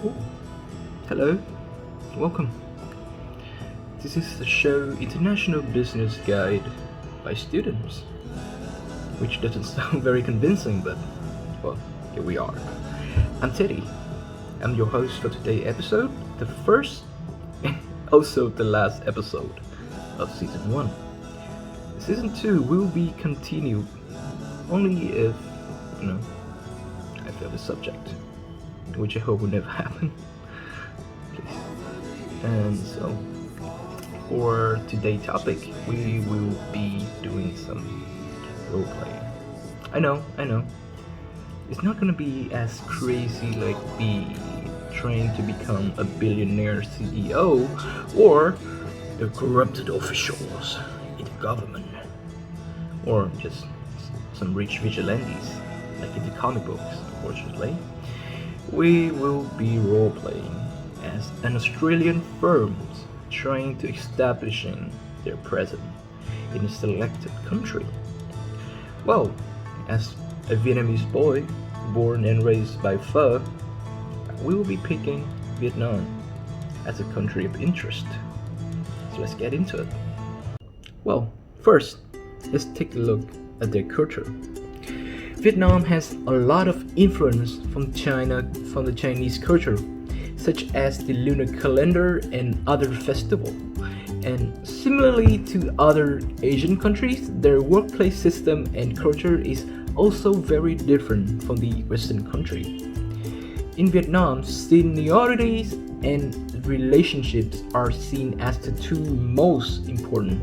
Oh, hello, welcome. This is the show International Business Guide by students, which doesn't sound very convincing, but well, here we are. I'm Teddy. I'm your host for today's episode, the first and also the last episode of Season 1. Season 2 will be continued only if, I feel the subject, which I hope will never happen. Please. And so, for today's topic, we will be doing some role playing. I know. It's not gonna be as crazy like be trying to become a billionaire CEO or the corrupted officials in the government, or just some rich vigilantes like in the comic books. Unfortunately, we will be role playing as an Australian firm trying to establishing their presence in a selected country. Well, as a Vietnamese boy born and raised by pho, we will be picking Vietnam as a country of interest. So let's get into it. Well, first, let's take a look at their culture. Vietnam has a lot of influence from the Chinese culture, such as the lunar calendar and other festivals. And similarly to other Asian countries, their workplace system and culture is also very different from the Western country. In Vietnam, seniorities and relationships are seen as the two most important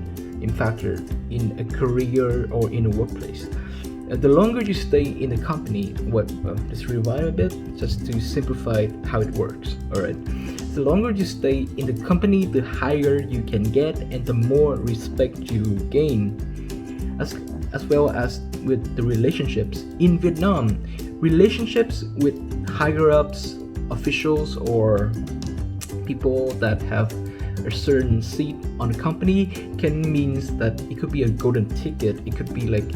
factors in a career or in a workplace. The longer you stay in the company, let's rewind a bit just to simplify how it works. Alright, the longer you stay in the company, the higher you can get and the more respect you gain, as well as with the relationships. In Vietnam, relationships with higher ups, officials, or people that have a certain seat on the company can means that it could be a golden ticket, it could be like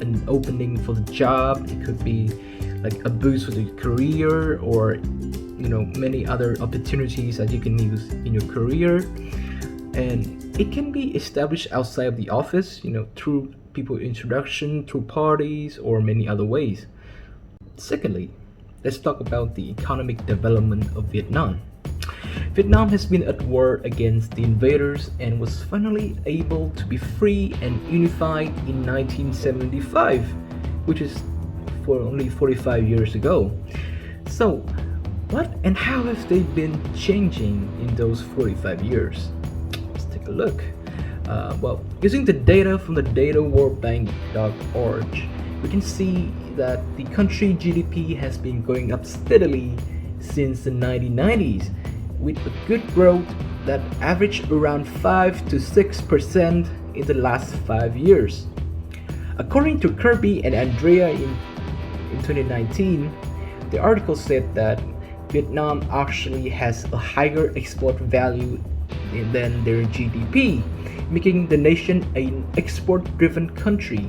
an opening for the job, it could be like a boost for the career, or many other opportunities that you can use in your career. And it can be established outside of the office, through people introduction, through parties, or many other ways. Secondly, let's talk about the economic development of Vietnam. Vietnam has been at war against the invaders and was finally able to be free and unified in 1975, which is for only 45 years ago. So, what and how have they been changing in those 45 years? Let's take a look. Using the data from the dataworldbank.org, we can see that the country GDP has been going up steadily since the 1990s, with a good growth that averaged around 5 to 6% in the last 5 years. According to Kirby and Andrea in 2019, the article said that Vietnam actually has a higher export value than their GDP, making the nation an export-driven country.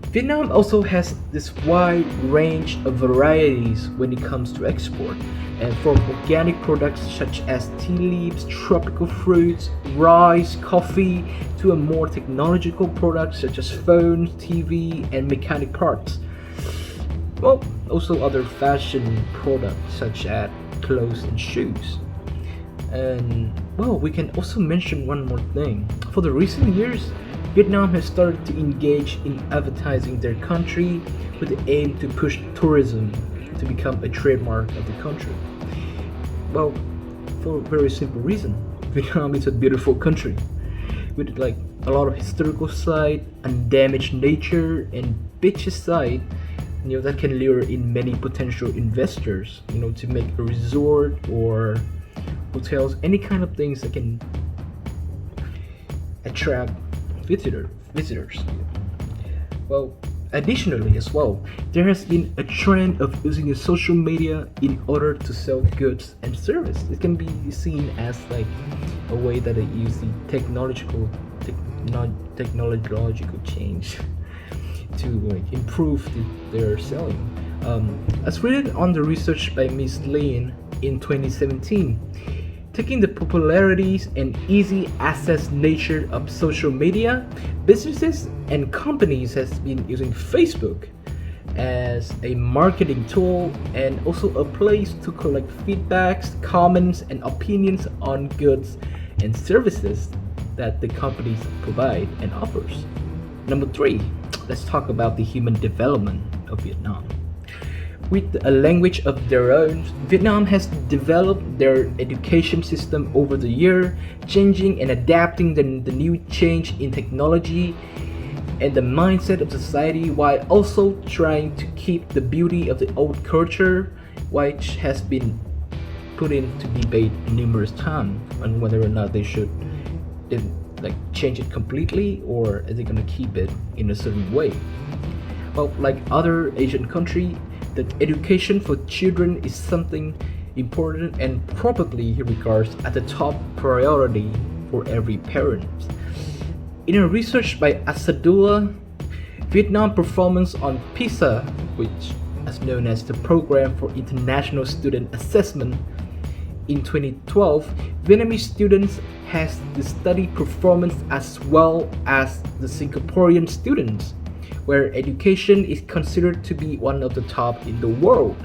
Vietnam also has this wide range of varieties when it comes to export, and from organic products such as tea leaves, tropical fruits, rice, coffee, to a more technological products such as phones, TV, and mechanic parts. Well, also other fashion products such as clothes and shoes. And we can also mention one more thing. For the recent years, Vietnam has started to engage in advertising their country with the aim to push tourism to become a trademark of the country. Well, for a very simple reason. Vietnam is a beautiful country with like a lot of historical site, undamaged nature, and beaches side, that can lure in many potential investors, to make a resort or hotels, any kind of things that can attract visitors. Well, additionally as well, there has been a trend of using social media in order to sell goods and service. It can be seen as like a way that they use the technological change to like improve their selling. As read on the research by Ms. Lin in 2017, taking the popularities and easy access nature of social media, businesses and companies has been using Facebook as a marketing tool and also a place to collect feedbacks, comments, and opinions on goods and services that the companies provide and offers. Number 3, let's talk about the human development of Vietnam. With a language of their own, Vietnam has developed their education system over the year, changing and adapting the new change in technology and the mindset of society, while also trying to keep the beauty of the old culture, which has been put into debate numerous times on whether or not they should change it completely, or are they gonna keep it in a certain way. Well, like other Asian countries, the education for children is something important and probably regards as the top priority for every parent. In a research by Asadullah, Vietnam performance on PISA, which is known as the Program for International Student Assessment, in 2012, Vietnamese students has the study performance as well as the Singaporean students, where education is considered to be one of the top in the world.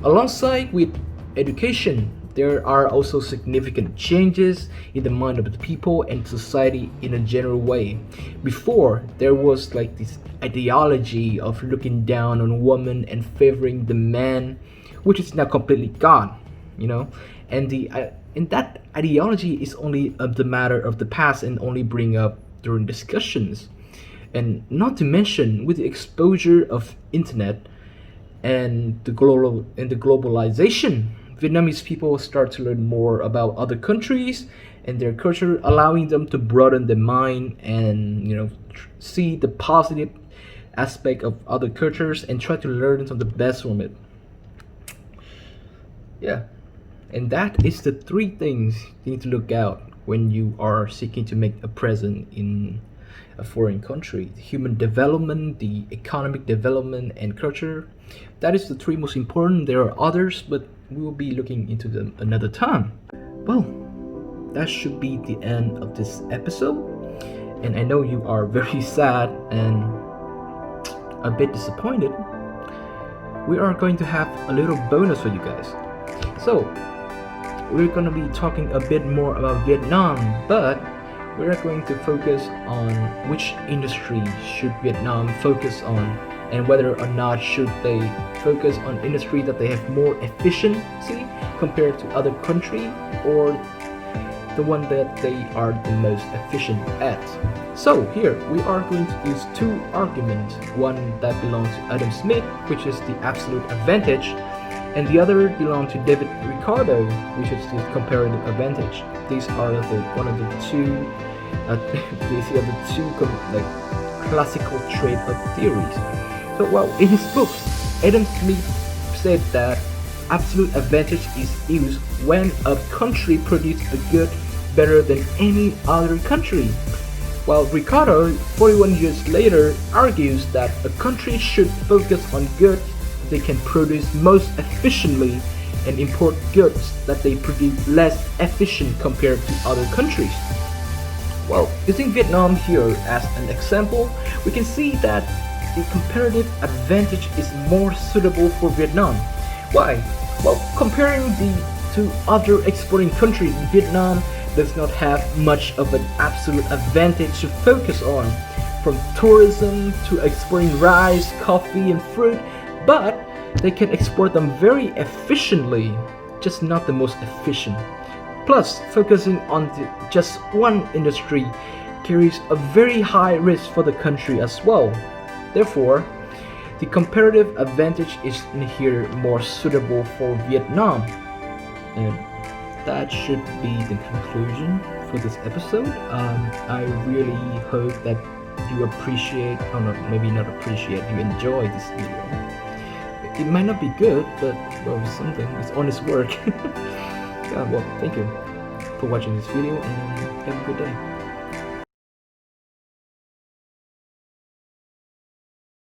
Alongside with education, there are also significant changes in the mind of the people and society in a general way. Before, there was this ideology of looking down on women and favoring the man, which is now completely gone, and that ideology is only the matter of the past and only bring up during discussions. And not to mention, with the exposure of internet and the globalization, Vietnamese people start to learn more about other countries and their culture, allowing them to broaden their mind and see the positive aspect of other cultures and try to learn some of the best from it. Yeah, and that is the 3 things you need to look out when you are seeking to make a present in a foreign country: the human development, the economic development, and culture. That is the 3 most important. There are others, but we will be looking into them another time. Well, that should be the end of this episode, and I know you are very sad and a bit disappointed. We are going to have a little bonus for you guys. So we're going to be talking a bit more about Vietnam, but we're going to focus on which industry should Vietnam focus on, and whether or not should they focus on industry that they have more efficiency compared to other country, or the one that they are the most efficient at. So here we are going to use 2 arguments, one that belongs to Adam Smith, which is the absolute advantage, and the other belongs to David Ricardo, which is the comparative advantage. These are one of the two classical trait of theories. So, in his book, Adam Smith said that absolute advantage is used when a country produces a good better than any other country, while Ricardo, 41 years later, argues that a country should focus on goods they can produce most efficiently and import goods that they produce less efficient compared to other countries. Well, using Vietnam here as an example, we can see that the comparative advantage is more suitable for Vietnam. Why? Well, comparing the 2 other exporting countries, Vietnam does not have much of an absolute advantage to focus on, from tourism to exporting rice, coffee, and fruit, but they can export them very efficiently, just not the most efficient. Plus, focusing on just one industry carries a very high risk for the country as well. Therefore, the comparative advantage is here more suitable for Vietnam. And that should be the conclusion for this episode. I really hope that you appreciate, or not, maybe not appreciate, you enjoy this video. It might not be good, but it's something. It's honest work. Yeah, well, thank you for watching this video, and have a good day.